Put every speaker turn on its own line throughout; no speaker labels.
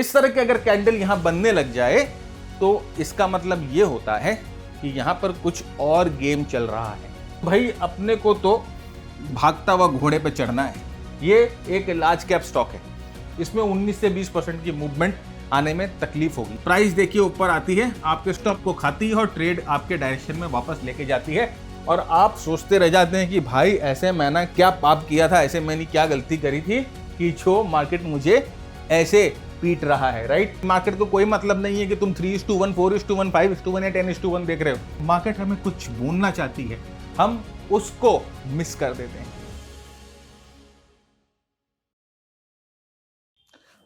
इस तरह की अगर कैंडल यहां बनने लग जाए तो इसका मतलब ये होता है कि यहां पर कुछ और गेम चल रहा है। भाई अपने को तो भागता हुआ घोड़े पे चढ़ना है। ये एक लार्ज कैप स्टॉक है, इसमें 19 से 20% की मूवमेंट आने में तकलीफ होगी। प्राइस देखिए ऊपर आती है, आपके स्टॉप को खाती है और ट्रेड आपके डायरेक्शन में वापस लेके जाती है और आप सोचते रह जाते हैं कि भाई ऐसे मैंने क्या पाप किया था, ऐसे मैंने क्या गलती करी थी कि जो मार्केट मुझे ऐसे पीट रहा है। राइट, मार्केट को कोई मतलब नहीं है कि तुम 3:1, 4:1, 5:1 या 10:1 देख रहे हो। मार्केट हमें कुछ बोलना चाहती है, हम उसको मिस कर देते हैं।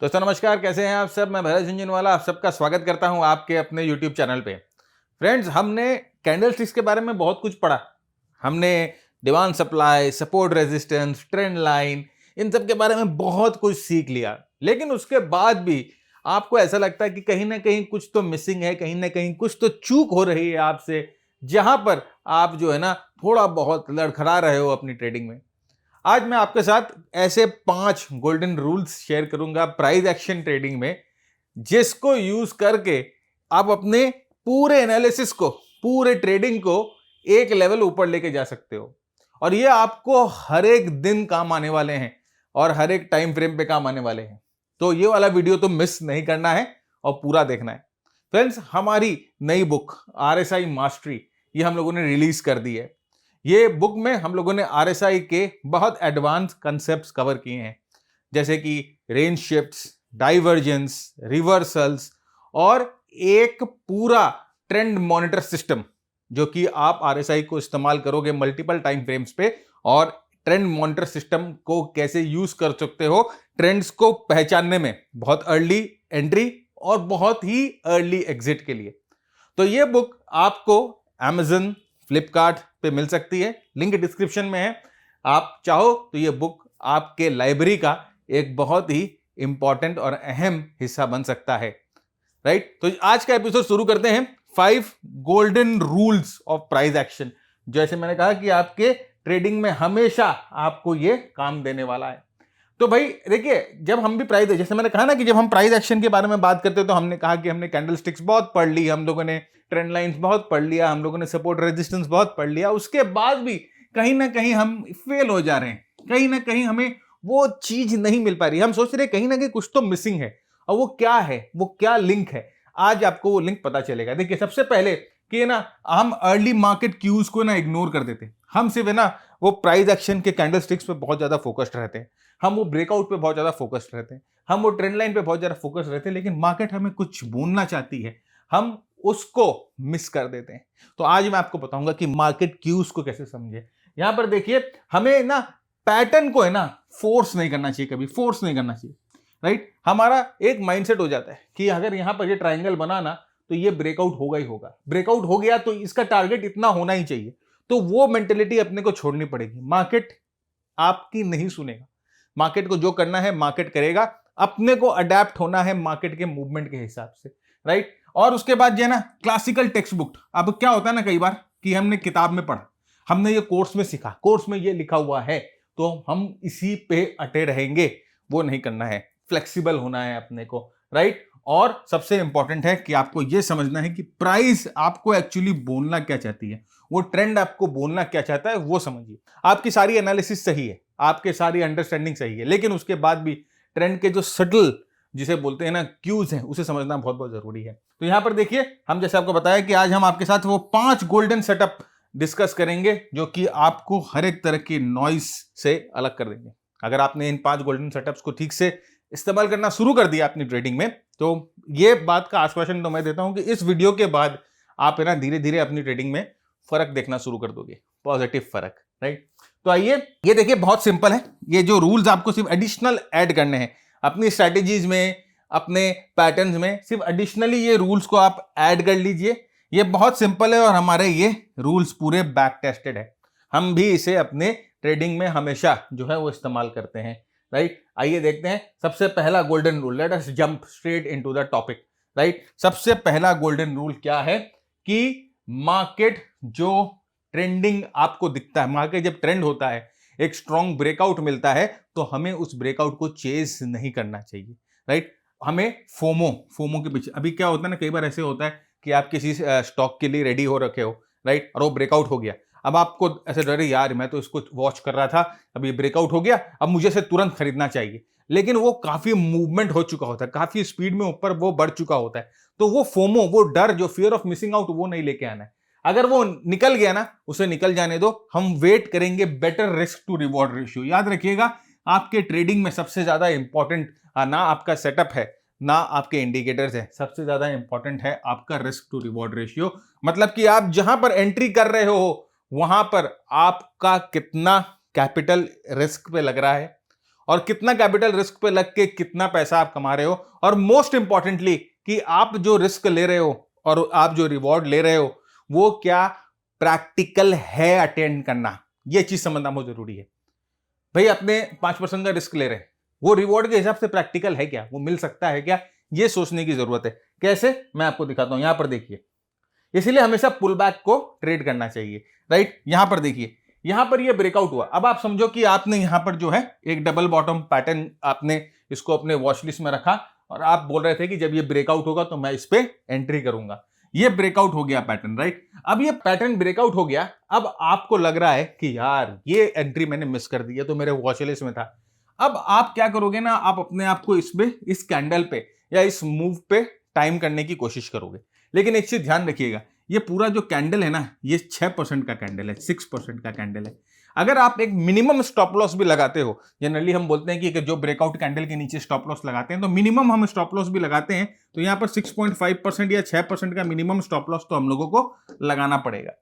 दोस्तों नमस्कार, कैसे हैं आप सब। मैं भरत झुंझुनवाला आप सबका स्वागत करता हूं आपके अपने YouTube चैनल पे। फ्रेंड्स, हमने कैंडलस्टिक्स के बारे में बहुत कुछ पढ़ा। हमने demand supply, support resistance, trend line, इन सब के बारे में बहुत कुछ सीख लिया। लेकिन उसके बाद भी आपको ऐसा लगता है कि कहीं ना कहीं कुछ तो मिसिंग है, कहीं ना कहीं कुछ तो चूक हो रही है आपसे, जहां पर आप जो है ना थोड़ा बहुत लड़खड़ा रहे हो अपनी ट्रेडिंग में। आज मैं आपके साथ ऐसे 5 गोल्डन रूल्स शेयर करूंगा प्राइस एक्शन ट्रेडिंग में, जिसको यूज करके आप अपने पूरे एनालिसिस को, पूरे ट्रेडिंग को एक लेवल ऊपर लेके जा सकते हो। और ये आपको हर एक दिन काम आने वाले हैं और हर एक टाइम फ्रेम पे काम आने वाले हैं। तो ये वाला वीडियो तो मिस नहीं करना है और पूरा देखना है। फ्रेंड्स, हमारी नई बुक RSI मास्टरी ये हम लोगों ने रिलीज कर दी है। ये बुक में हम लोगों ने RSI के बहुत एडवांस कंसेप्ट्स कवर किए हैं, जैसे कि रेंज शिफ्ट्स, डाइवर्जेंस, रिवर्सल्स और एक पूरा ट्रेंड मॉनिटर सिस्टम, जो कि आप RSI को इस्तेमाल करोगे मल्टीपल टाइम फ्रेम्स पे और ट्रेंड मॉनिटर सिस्टम को कैसे यूज कर सकते हो ट्रेंड्स को पहचानने में, बहुत अर्ली एंट्री और बहुत ही अर्ली एग्जिट के लिए। तो ये बुक आपको Amazon, फ्लिपकार्ट पे मिल सकती है, लिंक डिस्क्रिप्शन में है। आप चाहो तो ये बुक आपके लाइब्रेरी का एक बहुत ही इंपॉर्टेंट और अहम हिस्सा बन सकता है। राइट, तो आज का एपिसोड शुरू करते हैं। 5 golden rules of price action, जैसे मैंने कहा कि आपके ट्रेडिंग में हमेशा आपको ये काम देने वाला है। तो भाई देखिए, जब हम भी प्राइस, जैसे मैंने कहा ना कि जब हम प्राइस एक्शन के बारे में बात करते हैं तो हमने कहा कि हमने कैंडलस्टिक्स बहुत पढ़ ली, हम लोगों ने ट्रेंड लाइंस बहुत पढ़ लिया, हम लोगों ने सपोर्ट रेजिस्टेंस बहुत पढ़ लिया। उसके बाद भी कहीं ना कहीं हम फेल हो जा रहे हैं, कहीं ना कहीं हमें वो चीज नहीं मिल पा रही। हम सोच रहे हैं कहीं ना कहीं कुछ तो मिसिंग है, और वो क्या है, वो क्या लिंक है, आज आपको वो लिंक पता चलेगा। देखिए, सबसे पहले कि ना हम अर्ली मार्केट क्यूज को ना इग्नोर कर देते हैं। हम सिर्फ है ना वो प्राइस एक्शन के कैंडलस्टिक्स पे बहुत ज्यादा फोकस्ड रहते हैं, हम वो ब्रेकआउट पे बहुत ज्यादा फोकस्ड रहते हैं, हम वो ट्रेंड लाइन पे बहुत ज्यादा फोकस्ड रहते हैं। लेकिन मार्केट हमें कुछ बोलना चाहती है, हम उसको मिस कर देते हैं। तो आज मैं आपको बताऊंगा कि मार्केट क्यूज को कैसे समझे। यहां पर देखिए, हमें ना पैटर्न को है ना फोर्स नहीं करना चाहिए, कभी फोर्स नहीं करना चाहिए। राइट, हमारा एक माइंडसेट हो जाता है कि अगर यहां पर ये ट्राइंगल बना ना तो ये ब्रेकआउट होगा ही होगा, ब्रेकआउट हो गया तो इसका टारगेट इतना होना ही चाहिए। तो वो मेंटेलिटी अपने को छोड़नी पड़ेगी। मार्केट आपकी नहीं सुनेगा, मार्केट को जो करना है मार्केट करेगा, अपने को अडेप्ट होना है मार्केट के मूवमेंट के हिसाब से। राइट, और उसके बाद जो है ना क्लासिकल टेक्स्ट बुक, अब क्या होता है ना कई बार कि हमने किताब में पढ़ा, हमने ये कोर्स में सीखा, कोर्स में ये लिखा हुआ है तो हम इसी पे अटे रहेंगे, वो नहीं करना है। फ्लेक्सिबल होना है अपने को। राइट, और सबसे इंपॉर्टेंट है कि आपको यह समझना है कि प्राइस आपको एक्चुअली बोलना क्या चाहती है, वो ट्रेंड आपको बोलना क्या चाहता है वो समझिए। आपकी सारी एनालिसिस सही है, आपके सारी अंडरस्टैंडिंग सही है, लेकिन उसके बाद भी ट्रेंड के जो सटल, जिसे बोलते हैं ना क्यूज हैं, उसे समझना बहुत बहुत जरूरी है। तो यहां पर देखिए, हम जैसे आपको बताया कि आज हम आपके साथ वो 5 गोल्डन सेटअप डिस्कस करेंगे जो कि आपको हर एक तरह की नॉइस से अलग कर देंगे। अगर आपने इन 5 गोल्डन सेटअप्स को ठीक से इस्तेमाल करना शुरू कर दिया अपनी ट्रेडिंग में, तो ये बात का आश्वासन तो मैं देता हूं कि इस वीडियो के बाद आप है ना धीरे धीरे अपनी ट्रेडिंग में फर्क देखना शुरू कर दोगे, पॉजिटिव फर्क। राइट, तो आइए, ये देखिए बहुत सिंपल है। ये जो रूल्स आपको सिर्फ एडिशनल ऐड करने हैं अपनी स्ट्रैटेजीज में, अपने पैटर्न्स में, सिर्फ एडिशनली ये रूल्स को आप ऐड कर लीजिए। ये बहुत सिंपल है और हमारे ये रूल्स पूरे बैक टेस्टेड है, हम भी इसे अपने ट्रेडिंग में हमेशा जो है वो इस्तेमाल करते हैं। राइट, आइए देखते हैं सबसे पहला golden rule. Let us jump straight into the topic. Right, सबसे पहला गोल्डन रूल क्या है कि मार्केट जो ट्रेंडिंग आपको दिखता है, मार्केट जब ट्रेंड होता है, एक स्ट्रॉन्ग ब्रेकआउट मिलता है, तो हमें उस ब्रेकआउट को चेज नहीं करना चाहिए। राइट, हमें फोमो फोमो के पीछे, अभी क्या होता है ना, कई बार ऐसे होता है कि आप किसी स्टॉक के लिए रेडी हो रखे हो, राइट, और वो ब्रेकआउट हो गया। अब आपको ऐसे डर, यार मैं तो इसको वॉच कर रहा था, अब ये ब्रेकआउट हो गया, अब मुझे इसे तुरंत खरीदना चाहिए, लेकिन वो काफी मूवमेंट हो चुका होता है, काफी स्पीड में ऊपर वो बढ़ चुका होता है। तो वो फोमो, वो डर, जो फियर ऑफ मिसिंग आउट, वो नहीं लेके आना है। अगर वो निकल गया ना, उसे निकल जाने दो, हम वेट करेंगे better risk to reward ratio. याद रखिएगा, आपके ट्रेडिंग में सबसे ज्यादा इंपॉर्टेंट ना आपका सेटअप है, ना आपके इंडिकेटर्स है, सबसे ज्यादा इंपॉर्टेंट है आपका रिस्क टू रिवॉर्ड रेशियो। मतलब कि आप जहां पर एंट्री कर रहे हो वहां पर आपका कितना कैपिटल रिस्क पे लग रहा है, और कितना कैपिटल रिस्क पे लग के कितना पैसा आप कमा रहे हो, और मोस्ट इंपॉर्टेंटली कि आप जो रिस्क ले रहे हो और आप जो रिवॉर्ड ले रहे हो वो क्या प्रैक्टिकल है अटेंड करना। यह चीज समझना बहुत जरूरी है। भाई अपने 5% का रिस्क ले रहे हैं, वो रिवॉर्ड के हिसाब से प्रैक्टिकल है क्या, वो मिल सकता है क्या, ये सोचने की जरूरत है। कैसे, मैं आपको दिखाता हूं, यहां पर देखिए। इसीलिए हमेशा पुल बैक को ट्रेड करना चाहिए, राइट। यहां पर देखिए, यहां पर ये ब्रेकआउट हुआ। अब आप समझो कि आपने यहां पर जो है एक डबल बॉटम पैटर्न, आपने इसको अपने वॉच लिस्ट में रखा और आप बोल रहे थे कि जब ये ब्रेकआउट होगा तो मैं इस पे एंट्री करूंगा। ये ब्रेकआउट हो गया पैटर्न, राइट। अब ये पैटर्न ब्रेकआउट हो गया, अब आपको लग रहा है कि यार ये एंट्री मैंने मिस कर दी है, तो मेरे वॉच लिस्ट में था। अब आप क्या करोगे ना, आप अपने आप को इस कैंडल पे या इस मूव पे टाइम करने की कोशिश करोगे। लेकिन एक चीज ध्यान रखिएगा, ये पूरा जो कैंडल है ना, ये 6% का कैंडल है, 6% का कैंडल है। अगर आप एक मिनिमम स्टॉप लॉस भी लगाते हो, जनरली हम बोलते हैं कि जो ब्रेकआउट कैंडल के नीचे स्टॉप लॉस लगाते हैं, तो मिनिमम हम स्टॉप लॉस भी लगाते हैं, तो यहां पर 6.5% या 6% का मिनिमम स्टॉप लॉस तो हम लोगों को लगाना पड़ेगा।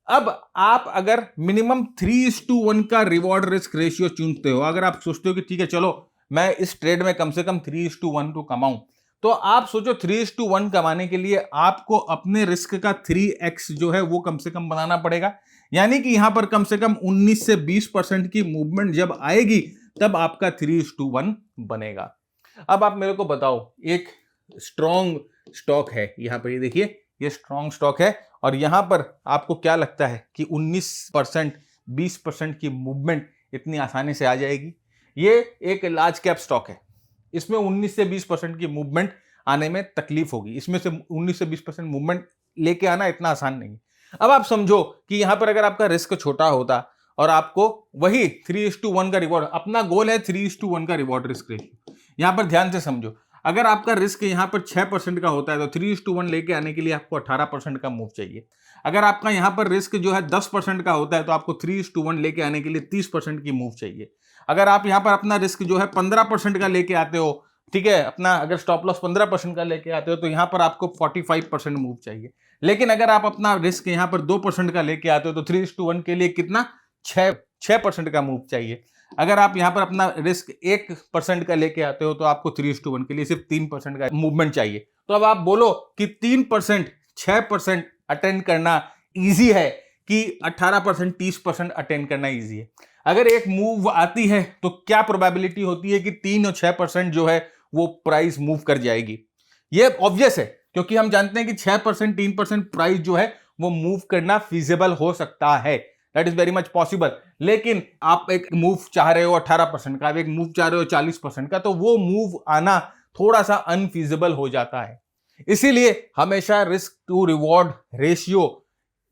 अब आप अगर मिनिमम 3:1 का रिवॉर्ड रिस्क रेशियो चुनते हो, अगर आप सोचते हो कि ठीक है चलो मैं इस ट्रेड में कम से कम 3:1 तो कमाऊं, तो आप सोचो 3:1 कमाने के लिए आपको अपने रिस्क का 3x जो है वो कम से कम बनाना पड़ेगा। यानी कि यहां पर कम से कम 19 से 20% की मूवमेंट जब आएगी तब आपका 3:1 बनेगा। अब आप मेरे को बताओ, एक स्ट्रॉन्ग स्टॉक है यहां पर, ये देखिए, ये स्ट्रॉन्ग स्टॉक है, और यहां पर आपको क्या लगता है कि 19% 20% की मूवमेंट इतनी आसानी से आ जाएगी? ये एक लार्ज कैप स्टॉक है, इसमें 19 से 20% की मूवमेंट आने में तकलीफ होगी। इसमें से 19 से 20% मूवमेंट लेके आना इतना आसान नहीं। अब आप समझो कि यहां पर अगर आपका रिस्क छोटा होता और आपको वही 3:1 का रिवॉर्ड, अपना गोल है 3:1 का रिवॉर्ड रिस्क रेशियो। यहां पर ध्यान से समझो, अगर आपका रिस्क यहां पर 6% का होता है तो 3:1 लेके आने के लिए आपको 18% का मूव चाहिए। अगर आपका यहां पर रिस्क जो है 10% का होता है तो आपको 3:1 लेके आने के लिए 30% की मूव चाहिए। अगर आप यहां पर अपना रिस्क जो है 15% का लेके आते हो, ठीक है, अपना अगर स्टॉप लॉस 15% का लेके आते हो, तो यहां पर आपको 45% मूव चाहिए। लेकिन अगर आप अपना रिस्क यहां पर 2% का लेके आते हो तो 3:1 के लिए कितना, 6% का मूव चाहिए। अगर आप यहां पर अपना रिस्क 1% का लेके आते हो तो आपको 3:1 के लिए सिर्फ 3% का मूवमेंट चाहिए। तो अब आप बोलो कि 3% 6% अटेंड करना इजी है कि 18% 30% अटेंड करना इजी है? अगर एक मूव आती है तो क्या प्रोबेबिलिटी होती है कि 3 और 6% जो है वो प्राइस मूव कर जाएगी? ये ऑब्वियस है, क्योंकि हम जानते हैं कि 6% 3% प्राइस जो है वो मूव करना फीजिबल हो सकता है, that is very much possible. लेकिन आप एक मूव चाह रहे हो 18% का, एक मूव चाह रहे हो 40% का, तो वो मूव आना थोड़ा सा अनफीजिबल हो जाता है। इसीलिए हमेशा risk to reward ratio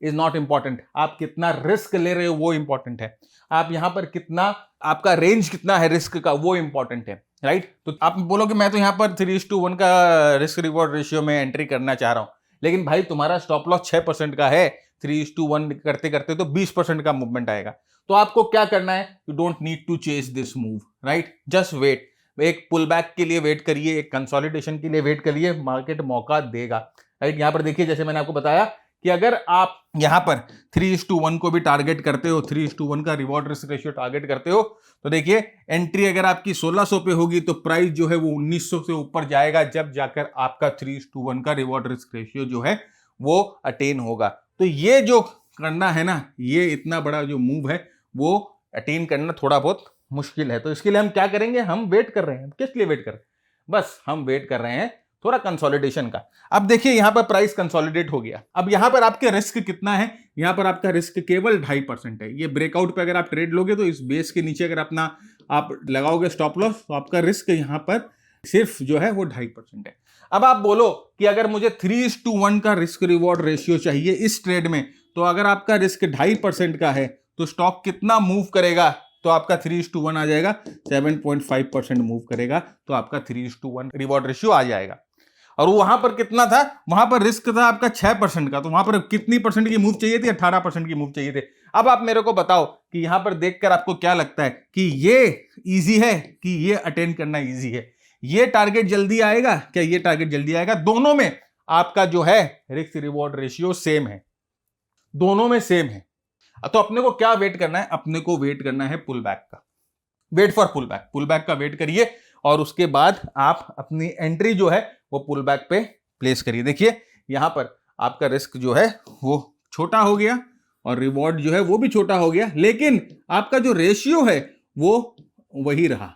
is not important, आप कितना रिस्क ले रहे हो वो इंपॉर्टेंट है। आप यहां पर कितना, आपका रेंज कितना है रिस्क का, वो इंपॉर्टेंट है, राइट। तो आप बोलोगे मैं तो यहां पर 3:1 का रिस्क रिवॉर्ड रेशियो में एंट्री करना चाह रहा हूं, लेकिन भाई तुम्हारा स्टॉप लॉस 6% का है, 3:1 करते करते तो 20% का मूवमेंट आएगा। तो आपको क्या करना है, you don't need to chase this move, right, just wait. एक पुल बैक के लिए वेट करिए, एक कंसोलिडेशन के लिए वेट करिए, मार्केट मौका देगा, राइट। यहां पर देखिए, जैसे मैंने आपको बताया कि अगर आप यहां पर 3:1 को भी टारगेट करते हो, 3:1 का रिवॉर्ड रिस्क रेशियो टारगेट करते हो, तो देखिए एंट्री अगर आपकी 1600 पे होगी तो प्राइस जो है वो 1900 से ऊपर जाएगा, जब जाकर आपका 3:1 का रिवॉर्ड रिस्क रेशियो जो है वो अटेन होगा। तो ये जो करना है ना, ये इतना बड़ा जो मूव है वो अटेन करना थोड़ा बहुत मुश्किल है। तो इसके लिए हम क्या करेंगे, हम वेट कर रहे हैं। किस लिए वेट कर रहे हैं? बस हम वेट कर रहे हैं थोड़ा कंसोलिडेशन का। अब देखिए यहां पर प्राइस कंसोलिडेट हो गया। अब यहां पर आपके रिस्क कितना है, यहां पर आपका रिस्क केवल 2.5% है। ये ब्रेकआउट पे अगर आप ट्रेड लोगे तो इस बेस के नीचे अगर अपना आप लगाओगे स्टॉप लॉस, तो आपका रिस्क यहां पर सिर्फ जो है वो 2.5% है। अब आप बोलो कि अगर मुझे 3:1 का रिस्क रिवॉर्ड रेशियो चाहिए इस ट्रेड में, तो अगर आपका रिस्क 2.5% का है तो स्टॉक कितना मूव करेगा? तो आपका 3:1 आ जाएगा, 7.5% मूव करेगा, तो आपका 3:1 रिवॉर्ड रेशियो आ जाएगा। और वहां पर कितना था? वहां पर रिस्क था आपका 6% का, तो वहां पर कितनी परसेंट की मूव चाहिए थी? 18% की मूव चाहिए थे। अब आप मेरे को बताओ कि यहां पर देखकर आपको क्या लगता है कि ये इजी है कि ये अटेंड करना इजी है? ये टारगेट जल्दी आएगा क्या? ये टारगेट जल्दी आएगा? दोनों में आपका जो है रिस्क रिवॉर्ड रेशियो सेम है, दोनों में सेम है। तो अपने को क्या वेट करना है? अपने को वेट करना है पुल बैक का, wait for pull back. Pull back का वेट करिए और उसके बाद आप अपनी एंट्री जो है वो पुल बैक पे प्लेस करिए। देखिए यहां पर आपका रिस्क जो है वो छोटा हो गया और रिवॉर्ड जो है वो भी छोटा हो गया, लेकिन आपका जो रेशियो है वो वही रहा।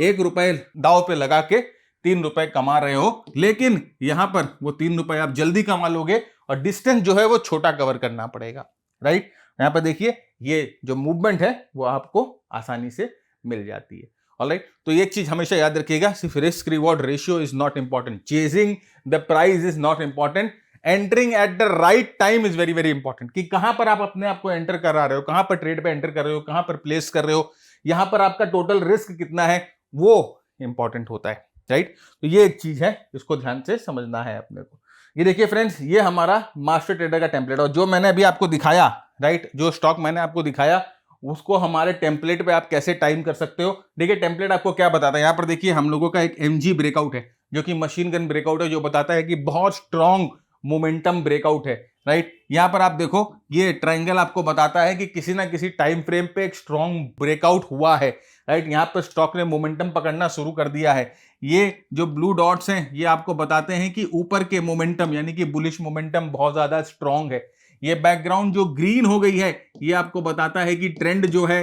1 रुपए दाव पे लगा के 3 रुपए कमा रहे हो, लेकिन यहां पर वो 3 रुपए आप जल्दी कमा लोगे और डिस्टेंस जो है वो छोटा कवर करना पड़ेगा, राइट। यहां पर देखिए ये जो मूवमेंट है वो आपको आसानी से मिल जाती है। ऑलराइट, तो एक चीज हमेशा याद रखिएगा, सिर्फ risk reward ratio is not important, chasing the price is not important, entering at the right time is very very important. कि कहां पर आप अपने आप को एंटर करा रहे हो, कहां पर ट्रेड पे एंटर कर रहे हो, कहां पर प्लेस कर रहे हो, यहां पर आपका टोटल रिस्क कितना है वो इंपॉर्टेंट होता है, राइट। तो ये एक चीज है, इसको ध्यान से समझना है अपने को। ये देखिए फ्रेंड्स, ये हमारा मास्टर ट्रेडर का टेम्पलेट, और जो मैंने अभी आपको दिखाया, राइट, जो स्टॉक मैंने आपको दिखाया उसको हमारे टेम्पलेट पे आप कैसे टाइम कर सकते हो। देखिए टेम्पलेट आपको क्या बताता है, यहां पर देखिए हम लोगों का एक MG ब्रेकआउट है जो कि मशीन गन ब्रेकआउट है, जो बताता है कि बहुत स्ट्रॉन्ग मोमेंटम ब्रेकआउट है, राइट। यहां पर आप देखो ये ट्रायंगल आपको बताता है कि किसी ना किसी टाइम फ्रेम पे एक स्ट्रॉन्ग ब्रेकआउट हुआ है, राइट। यहां पर स्टॉक ने मोमेंटम पकड़ना शुरू कर दिया है। ये जो ब्लू डॉट्स हैं ये आपको बताते हैं कि ऊपर के मोमेंटम यानी कि बुलिश मोमेंटम बहुत ज्यादा स्ट्रॉन्ग है। ये बैकग्राउंड जो ग्रीन हो गई है ये आपको बताता है कि ट्रेंड जो है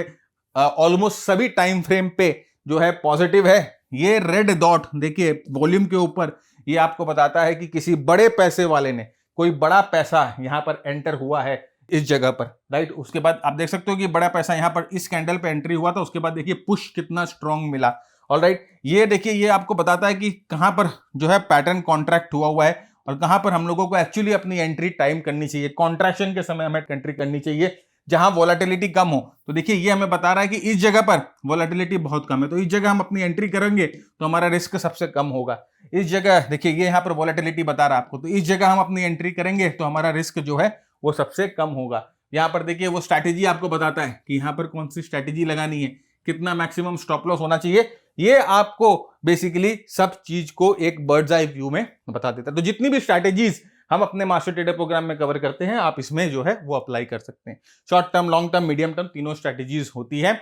ऑलमोस्ट सभी टाइम फ्रेम पे जो है पॉजिटिव है। ये रेड डॉट देखिए वॉल्यूम के ऊपर, ये आपको बताता है कि किसी बड़े पैसे वाले ने, कोई बड़ा पैसा यहां पर एंटर हुआ है इस जगह पर, राइट। उसके बाद आप देख सकते हो कि बड़ा पैसा यहां पर इस कैंडल पे एंट्री हुआ था, उसके बाद देखिए पुश कितना स्ट्रॉन्ग मिला। ऑलराइट, ये देखिए ये आपको बताता है कि कहां पर जो है पैटर्न कॉन्ट्रैक्ट हुआ है और कहां पर हम लोगों को एक्चुअली अपनी एंट्री टाइम करनी चाहिए। कॉन्ट्रैक्शन के समय हमें एंट्री करनी चाहिए जहां वोलेटिलिटी कम हो। तो देखिए ये हमें बता रहा है कि इस जगह पर वोलेटिलिटी बहुत कम है, तो इस जगह हम अपनी एंट्री करेंगे तो हमारा रिस्क सबसे कम होगा। इस जगह देखिए ये यहां पर वोलेटिलिटी बता रहा है आपको, तो इस जगह हम अपनी एंट्री करेंगे तो हमारा रिस्क जो है वो सबसे कम होगा। यहां पर देखिए वो स्ट्रैटेजी आपको बताता है कि यहां पर कौन सी स्ट्रैटेजी लगानी है, कितना मैक्सिमम स्टॉप लॉस होना चाहिए। ये आपको बेसिकली सब चीज को एक बर्ड्स आई व्यू में बता देता है। तो जितनी भी स्ट्रैटेजीज हम अपने मास्टर ट्रेडर प्रोग्राम में कवर करते हैं आप इसमें जो है वो अप्लाई कर सकते हैं। Short term, long term, medium term, तीनों स्ट्रैटेजीज होती है।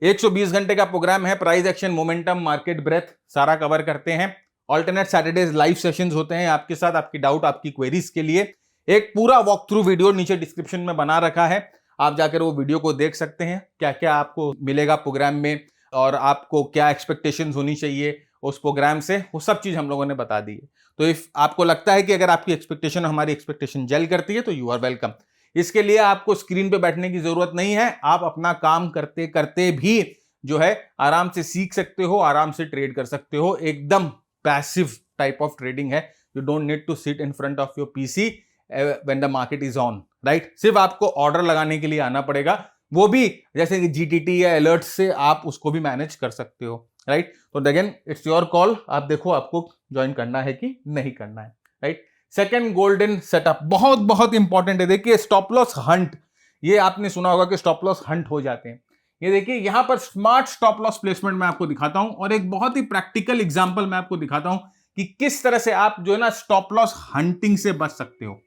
120 घंटे का प्रोग्राम है, price action, momentum, market breadth सारा कवर करते हैं। ऑल्टरनेट सैटरडेज लाइव सेशंस होते हैं आपके साथ, आपकी डाउट, आपकी क्वेरीज के लिए। एक पूरा वॉक थ्रू वीडियो नीचे डिस्क्रिप्शन में बना रखा है, आप जाकर वो वीडियो को देख सकते हैं, क्या क्या आपको मिलेगा प्रोग्राम में और आपको क्या एक्सपेक्टेशंस होनी चाहिए उस प्रोग्राम से, वो सब चीज हम लोगों ने बता दी है। तो इफ आपको लगता है कि अगर आपकी एक्सपेक्टेशन हमारी एक्सपेक्टेशन जेल करती है तो यू आर वेलकम। इसके लिए आपको स्क्रीन पे बैठने की जरूरत नहीं है, आप अपना काम करते करते भी जो है आराम से सीख सकते हो, आराम से ट्रेड कर सकते हो। एकदम पैसिव टाइप ऑफ ट्रेडिंग है, you don't need to sit in front of your PC when the market is on, right. सिर्फ आपको ऑर्डर लगाने के लिए आना पड़ेगा, वो भी जैसे कि जीटीटी या अलर्ट से आप उसको भी मैनेज कर सकते हो, राइट। तो अगेन इट्स योर कॉल, आप देखो आपको ज्वाइन करना है कि नहीं करना है, राइट। सेकंड गोल्डन सेटअप बहुत बहुत इंपॉर्टेंट है। देखिए स्टॉप लॉस हंट, ये आपने सुना होगा कि स्टॉप लॉस हंट हो जाते हैं। ये देखिए यहां पर स्मार्ट स्टॉप लॉस प्लेसमेंट मैं आपको दिखाता हूं और एक बहुत ही प्रैक्टिकल एग्जांपल मैं आपको दिखाता हूं कि किस तरह से आप जो है ना स्टॉप लॉस हंटिंग से बच सकते हो।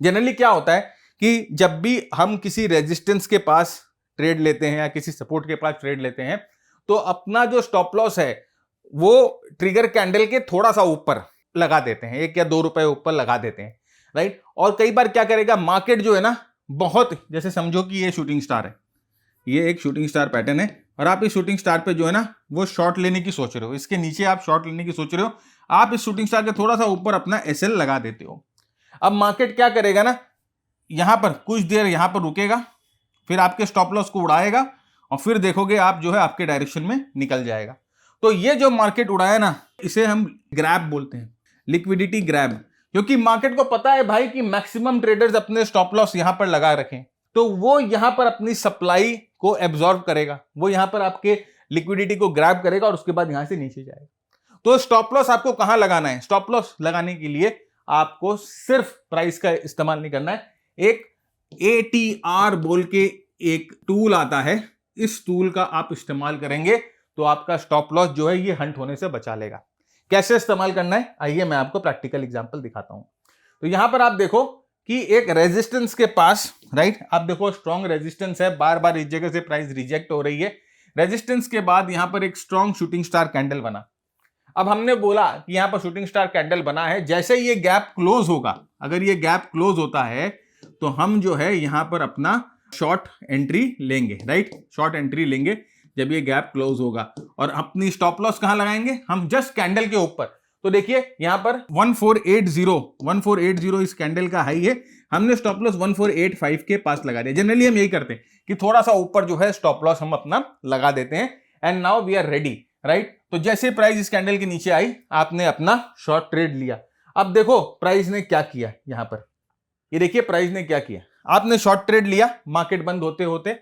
जनरली क्या होता है कि जब भी हम किसी रेजिस्टेंस के पास ट्रेड लेते हैं या किसी सपोर्ट के पास ट्रेड लेते हैं तो अपना जो स्टॉप लॉस है वो ट्रिगर कैंडल के थोड़ा सा ऊपर लगा देते हैं, 1 या 2 रुपए ऊपर लगा देते हैं, राइट। और कई बार क्या करेगा मार्केट जो है ना बहुत, जैसे समझो कि ये शूटिंग स्टार है, ये एक शूटिंग स्टार पैटर्न है और आप इस शूटिंग स्टार पे जो है ना वो शॉर्ट लेने की सोच रहे हो, इसके नीचे आप शॉर्ट लेने की सोच रहे हो, आप इस शूटिंग स्टार के थोड़ा सा ऊपर अपना SL लगा देते हो। अब मार्केट क्या करेगा ना, यहां पर कुछ देर यहां पर रुकेगा, फिर आपके स्टॉप लॉस को उड़ाएगा और फिर देखोगे आप जो है आपके डायरेक्शन में निकल जाएगा। तो ये जो मार्केट उड़ा है ना, इसे हम ग्रैब बोलते हैं, लिक्विडिटी ग्रैब, क्योंकि मार्केट को पता है भाई कि मैक्सिमम ट्रेडर्स अपने स्टॉप लॉस यहां पर लगा रखें, तो वो यहां पर अपनी सप्लाई को एब्जॉर्ब करेगा, वो यहां पर आपके लिक्विडिटी को ग्रैब करेगा और उसके बाद यहां से नीचे जाएगा। तो स्टॉप लॉस आपको कहां लगाना है? स्टॉप लॉस लगाने के लिए आपको सिर्फ प्राइस का इस्तेमाल नहीं करना है, एक ATR बोल के एक टूल आता है, इस टूल का आप इस्तेमाल करेंगे तो आपका स्टॉप लॉस जो है ये हंट होने से बचा लेगा। कैसे इस्तेमाल करना है, आइए मैं आपको प्रैक्टिकल एग्जांपल दिखाता हूं। तो यहां पर आप देखो कि एक रेजिस्टेंस के पास, राइट, आप देखो स्ट्रॉन्ग रेजिस्टेंस है, बार बार इस जगह से प्राइस रिजेक्ट हो रही है। रेजिस्टेंस के बाद यहां पर एक स्ट्रॉन्ग शूटिंग स्टार कैंडल बना। अब हमने बोला कि यहां पर शूटिंग स्टार कैंडल बना है, जैसे ये गैप क्लोज होगा, अगर ये गैप क्लोज होता है तो हम जो है यहां पर अपना शॉर्ट एंट्री लेंगे, राइट, शॉर्ट एंट्री लेंगे जब ये गैप क्लोज होगा। और अपनी स्टॉप लॉस कहां लगाएंगे? हम जस्ट कैंडल के ऊपर। तो देखिए यहां पर 1480 इस कैंडल का हाई है, हमने स्टॉप लॉस 1485 के पास लगा दिया। जनरली हम यही करते हैं कि थोड़ा सा ऊपर जो है स्टॉप लॉस हम अपना लगा देते हैं। And now we are ready, right. तो जैसे प्राइस इस कैंडल के नीचे आई, आपने अपना शॉर्ट ट्रेड लिया। अब देखो प्राइस ने क्या किया, यहां पर ये देखिए प्राइस ने क्या किया। आपने शॉर्ट ट्रेड लिया, मार्केट बंद होते होते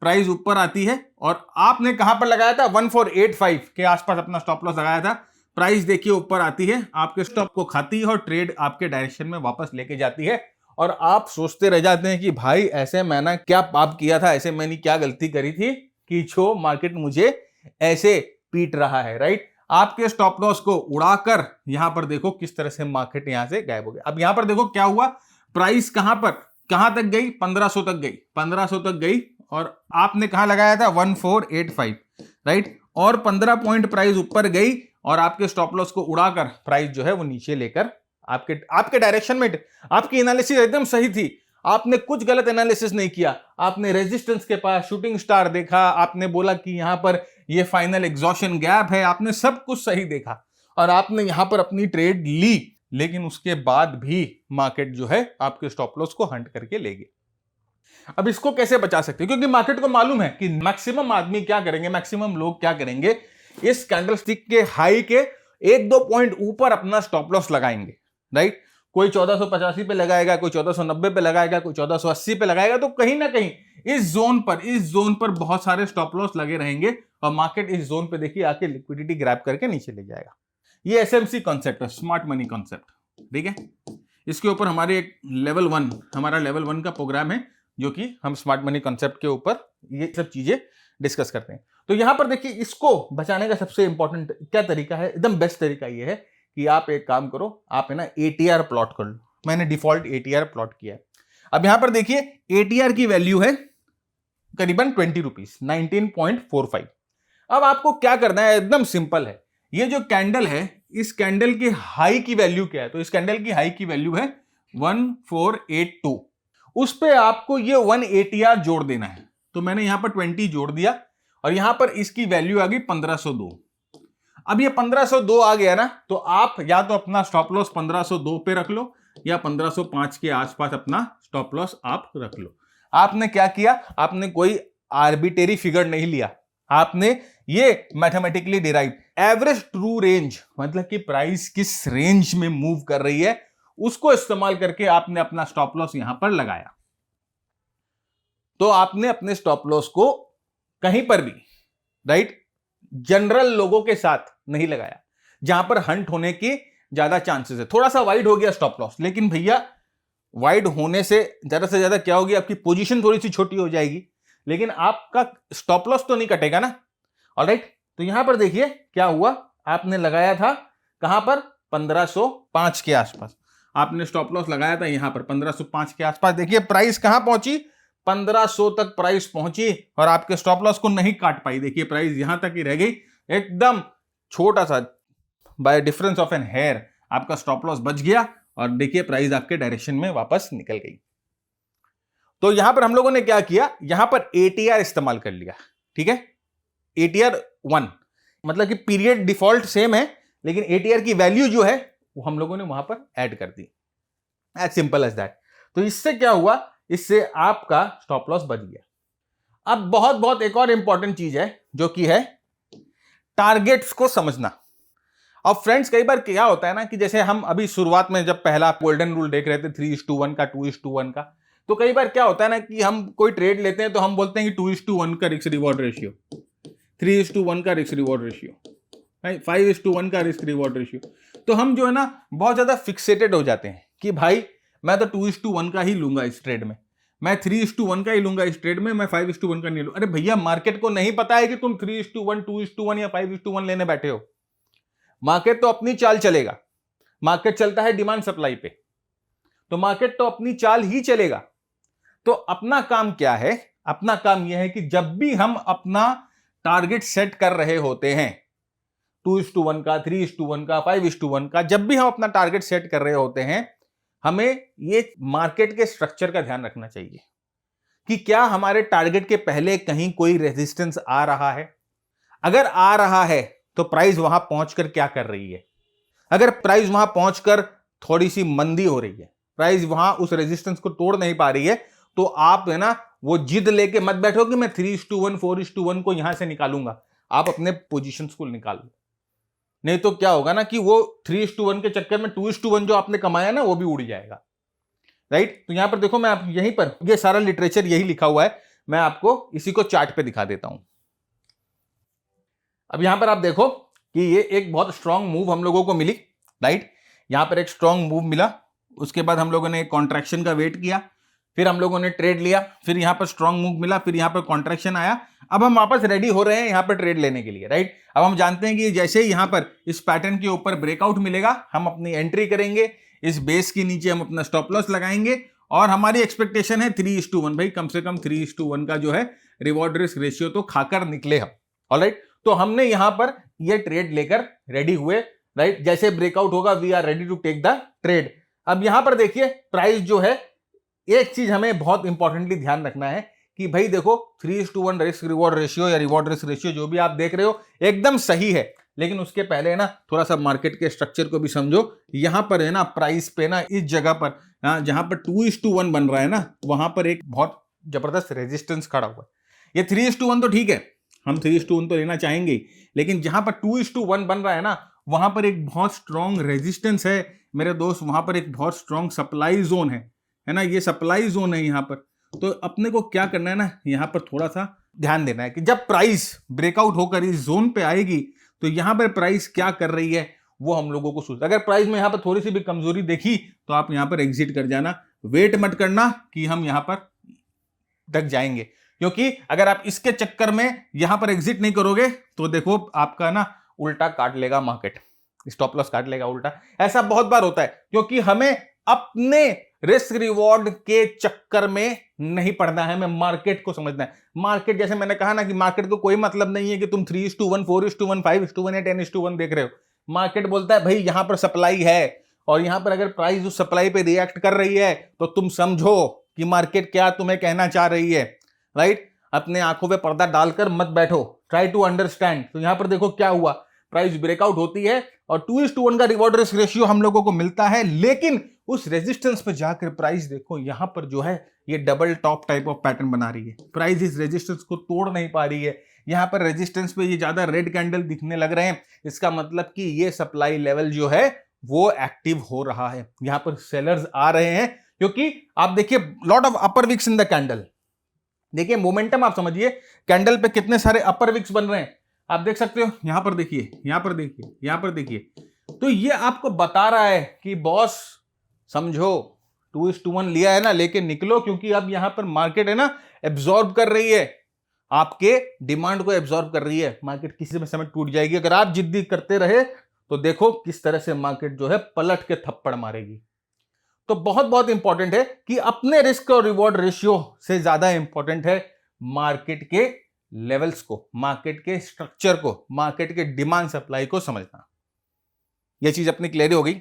प्राइस ऊपर आती है और आपने कहां पर लगाया था? 1485 के आसपास अपना स्टॉप लॉस लगाया था। प्राइस देखिए ऊपर आती है, आपके स्टॉप को खाती है और ट्रेड आपके डायरेक्शन में वापस लेके जाती है। और आप सोचते रह जाते हैं कि भाई ऐसे मैंने क्या पाप किया था, ऐसे मैंने क्या गलती करी थी कि जो मार्केट मुझे ऐसे पीट रहा है, राइट। आपके स्टॉप लॉस को उड़ाकर यहां पर देखो किस तरह से मार्केट यहां से गायब हो गया। अब यहां पर देखो क्या हुआ, प्राइस कहां तक गई? 1500 तक गई, 1500 तक गई और आपने कहां लगाया था? 1485, राइट। और 15 पॉइंट प्राइस ऊपर गई और आपके स्टॉप लॉस को उड़ाकर प्राइस जो है वो नीचे लेकर आपके डायरेक्शन में। आपकी एनालिसिस एकदम सही थी, आपने कुछ गलत एनालिसिस नहीं किया। आपने रेजिस्टेंस के पास शूटिंग स्टार देखा, आपने बोला कि यहां पर ये फाइनल एग्जॉशन गैप है, आपने सब कुछ सही देखा और आपने यहां पर अपनी ट्रेड ली। लेकिन उसके बाद भी मार्केट जो है आपके स्टॉप लॉस को हंट करके ले गई। अब इसको कैसे बचा सकते हैं? क्योंकि मार्केट को मालूम है कि मैक्सिमम आदमी क्या करेंगे, मैक्सिमम लोग क्या करेंगे, इस कैंडलस्टिक के हाई के 1-2 पॉइंट ऊपर अपना स्टॉप लॉस लगाएंगे, राइट। कोई 1485 पे लगाएगा, कोई 1490 पे लगाएगा, कोई 1480 पे लगाएगा। तो कहीं ना कहीं इस जोन पर बहुत सारे स्टॉप लॉस लगे रहेंगे और मार्केट इस जोन पे देखिए आके लिक्विडिटी ग्रैब करके नीचे ले जाएगा। ये SMC कॉन्सेप्ट है, स्मार्ट मनी कॉन्सेप्ट, ठीक है। इसके ऊपर हमारे एक हमारा लेवल 1 का प्रोग्राम है जो कि हम स्मार्ट मनी कॉन्सेप्ट के ऊपर ये सब चीजें डिस्कस करते हैं। तो यहां पर देखिए इसको बचाने का सबसे इंपॉर्टेंट क्या तरीका है, एकदम बेस्ट तरीका ये है कि आप एक काम करो, आप है ना ATR प्लॉट कर लो। मैंने डिफॉल्ट ATR प्लॉट किया है। अब यहां पर देखिए ATR की वैल्यू है करीबन 20 रुपीज, 19.45। अब आपको क्या करना है, एकदम सिंपल है। ये जो कैंडल है, इस कैंडल के हाई की वैल्यू क्या है? तो इस कैंडल की हाई की वैल्यू है 1482। उस पे आपको ये 1 ATR जोड़ देना है। तो मैंने यहां पर 20 जोड़ दिया और यहां पर इसकी वैल्यू आ गई 1502। अब ये 1502 आ गया ना, तो आप या तो अपना स्टॉप लॉस 1502 पे रख लो या 1505 के आसपास अपना स्टॉप लॉस आप रख लो। आपने क्या किया, आपने कोई आर्बिट्रेरी फिगर नहीं लिया, आपने ये mathematically derive average true range, मतलब कि प्राइस किस रेंज में मूव कर रही है, उसको इस्तेमाल करके आपने अपना स्टॉप लॉस यहां पर लगाया। तो आपने अपने स्टॉप लॉस को कहीं पर भी, राइट, जनरल लोगों के साथ नहीं लगाया जहां पर हंट होने की ज्यादा चांसेस है। थोड़ा सा वाइड हो गया स्टॉप लॉस, लेकिन भैया वाइड होने से ज्यादा क्या होगी, आपकी पोजीशन थोड़ी सी छोटी हो जाएगी, लेकिन आपका स्टॉप लॉस तो नहीं कटेगा ना। ऑलराइट, तो यहां पर देखिए क्या हुआ, आपने लगाया था कहां पर? 1505 के आसपास आपने स्टॉप लॉस लगाया था, यहां पर 1505 के आसपास। देखिए प्राइस कहां पहुंची? 1500 तक प्राइस पहुंची और आपके स्टॉप लॉस को नहीं काट पाई। देखिए प्राइस यहां तक ही रह गई, एकदम छोटा सा, by difference of an hair आपका स्टॉप लॉस बच गया और देखिए प्राइस आपके डायरेक्शन में वापस निकल गई। तो यहां पर हम लोगों ने क्या किया, यहां पर ATR इस्तेमाल कर लिया, ठीक है। ATR 1 मतलब कि पीरियड डिफॉल्ट सेम है, लेकिन ATR की वैल्यू जो है वो हम लोगों ने वहां पर ऐड कर दी, एज सिंपल एज दैट। तो इससे क्या हुआ, इससे आपका स्टॉप लॉस बच गया। अब बहुत एक और इंपॉर्टेंट चीज है जो कि है टारगेट्स को समझना। अब फ्रेंड्स कई बार क्या होता है ना कि जैसे हम अभी शुरुआत में जब पहला गोल्डन रूल देख रहे थे 3:1 का 2:1 का, तो कई बार क्या होता है ना कि हम कोई ट्रेड लेते हैं तो हम बोलते हैं कि 2:1 का रिस्क रिवॉर्ड रेशियो, 3:1 का रिस्क रिवॉर्ड रेशियो, 5:1 का रिस्क रिवॉर्ड रेशियो। तो हम जो है ना बहुत ज्यादा फिक्सेटेड हो जाते हैं कि भाई मैं तो 2:1 का ही लूंगा इस ट्रेड में, मैं 3:1 का ही लूंगा इस ट्रेड में, मैं 5:1 का नहीं लूंगा। अरे भैया मार्केट को नहीं पता है कि तुम 3:1, 2:1 या 5:1 लेने बैठे हो। मार्केट तो अपनी चाल चलेगा, मार्केट चलता है डिमांड सप्लाई पे, तो मार्केट तो अपनी चाल ही चलेगा। तो अपना काम क्या है, अपना काम यह है कि जब भी हम अपना टारगेट सेट कर रहे होते हैं 2:1 का, 3:1 का, 5:1 का, जब भी हम अपना टारगेट सेट कर रहे होते हैं, हमें ये मार्केट के स्ट्रक्चर का ध्यान रखना चाहिए कि क्या हमारे टारगेट के पहले कहीं कोई रेजिस्टेंस आ रहा है। अगर आ रहा है तो प्राइस वहां पहुंचकर क्या कर रही है। अगर प्राइस वहां पहुंचकर थोड़ी सी मंदी हो रही है, प्राइस वहां उस रेजिस्टेंस को तोड़ नहीं पा रही है, तो आप है ना वो जिद लेके मत बैठो कि मैं 3:1, 4:1 को यहां से निकालूंगा। आप अपने पोजीशंस को निकाल लो, नहीं तो क्या होगा ना कि वो 3:1 के चक्कर में 2:1 जो आपने कमाया ना वो भी उड़ जाएगा। राइट, तो यहां पर देखो, मैं आप यहीं पर ये सारा लिटरेचर यही लिखा हुआ है, मैं आपको इसी को चार्ट पे दिखा देता हूं। अब यहां पर आप देखो कि ये एक बहुत स्ट्रांग मूव हम लोगों को मिली। राइट, यहां पर एक स्ट्रांग मूव मिला, उसके बाद हम लोगों ने कॉन्ट्रैक्शन का वेट किया, फिर हम लोगों ने ट्रेड लिया, फिर यहां पर स्ट्रांग मूव मिला, फिर यहां पर कॉन्ट्रैक्शन आया। अब हम वापस रेडी हो रहे हैं यहां पर ट्रेड लेने के लिए। राइट, अब हम जानते हैं कि जैसे ही यहां पर इस पैटर्न के ऊपर ब्रेकआउट मिलेगा, हम अपनी एंट्री करेंगे, इस बेस के नीचे हम अपना स्टॉप लॉस लगाएंगे, और हमारी एक्सपेक्टेशन है 3:1, भाई कम से कम 3:1 का जो है रिवॉर्ड रिस्क रेशियो तो खाकर निकले हम। ऑलराइट, तो हमने यहां पर ये ट्रेड लेकर रेडी हुए। राइट, जैसे ब्रेकआउट होगा we are ready to take the trade. अब यहां पर देखिए प्राइस जो है, एक चीज हमें बहुत इंपॉर्टेंटली ध्यान रखना है कि भाई देखो 3:1 रिस्क रिवॉर्ड रेशियो या रिवॉर्ड रिस्क रेशियो जो भी आप देख रहे हो एकदम सही है, लेकिन उसके पहले है ना थोड़ा सा मार्केट के स्ट्रक्चर को भी समझो। यहां पर है ना प्राइस पे ना इस जगह पर जहां पर 2:1 बन रहा है ना, वहां पर एक बहुत जबरदस्त रेजिस्टेंस खड़ा हुआ है। ये 3:1 तो ठीक है, हम 3:1 तो लेना चाहेंगे, लेकिन जहां पर 2:1 बन रहा है ना, वहां पर एक बहुत स्ट्रॉन्ग रेजिस्टेंस है मेरे दोस्त, वहां पर एक बहुत स्ट्रॉन्ग सप्लाई जोन है ना, ये सप्लाई जोन है यहाँ पर। तो अपने को क्या करना है ना, यहाँ पर थोड़ा सा ध्यान देना है कि जब प्राइस ब्रेकआउट होकर इस जोन पे आएगी तो यहाँ पर प्राइस क्या कर रही है वो हम लोगों को सोचना। अगर प्राइस में यहाँ पर थोड़ी सी भी कमजोरी देखी तो आप यहाँ पर एग्जिट कर जाना, वेट मत करना कि हम यहाँ पर तक जाएंगे, क्योंकि अगर आप इसके चक्कर में यहां पर एग्जिट नहीं करोगे तो देखो आपका ना उल्टा काट लेगा मार्केट, स्टॉप लॉस काट लेगा उल्टा। ऐसा बहुत बार होता है, क्योंकि हमें अपने रिस्क रिवॉर्ड के चक्कर में नहीं पड़ना है, हमें मार्केट को समझना है। मार्केट, जैसे मैंने कहा ना कि मार्केट को कोई मतलब नहीं है कि तुम 3:1, 4:1, 5:1 या 10:1 देख रहे हो। मार्केट बोलता है भाई यहां पर सप्लाई है, और यहां पर अगर प्राइस उस सप्लाई पे रिएक्ट कर रही है तो तुम समझो कि मार्केट क्या तुम्हें कहना चाह रही है। राइट, अपने आंखों पे पर्दा डालकर मत बैठो, ट्राई टू अंडरस्टैंड। तो यहां पर देखो क्या हुआ, प्राइस ब्रेकआउट होती है और 2:1 का रिवॉर्ड रिस्क रेशियो हम लोगों को मिलता है, लेकिन उस रेजिस्टेंस पे जाकर प्राइस देखो यहां पर जो है ये double top type of pattern बना रही है। प्राइस इस रेजिस्टेंस को तोड़ नहीं पा रही है, यहां पर रेजिस्टेंस पे ये ज्यादा रेड कैंडल दिखने लग रहे हैं, इसका मतलब कि ये सप्लाई लेवल जो है वो एक्टिव हो रहा है। यहां पर सेलर्स आ रहे हैं, क्योंकि आप देखिए lot of upper wicks in the candle. देखिए मोमेंटम आप समझिए, कैंडल पे कितने सारे अपर विक्स बन रहे हैं, आप देख सकते हो। यहां पर देखिए, यहां पर देखिए, यहां पर देखिए, तो ये आपको बता रहा है कि बॉस समझो 2:1 लिया है ना, लेके निकलो, क्योंकि अब यहां पर मार्केट है ना एब्जॉर्ब कर रही है, आपके डिमांड को एब्जॉर्ब कर रही है। मार्केट किसी भी समय टूट जाएगी अगर आप जिद्दी करते रहे, तो देखो किस तरह से मार्केट जो है पलट के थप्पड़ मारेगी। तो बहुत बहुत इंपॉर्टेंट है कि अपने रिस्क और रिवॉर्ड रेशियो से ज्यादा इंपॉर्टेंट है मार्केट के लेवल्स को, मार्केट के स्ट्रक्चर को, मार्केट के डिमांड सप्लाई को समझना। यह चीज अपनी क्लियर हो गई,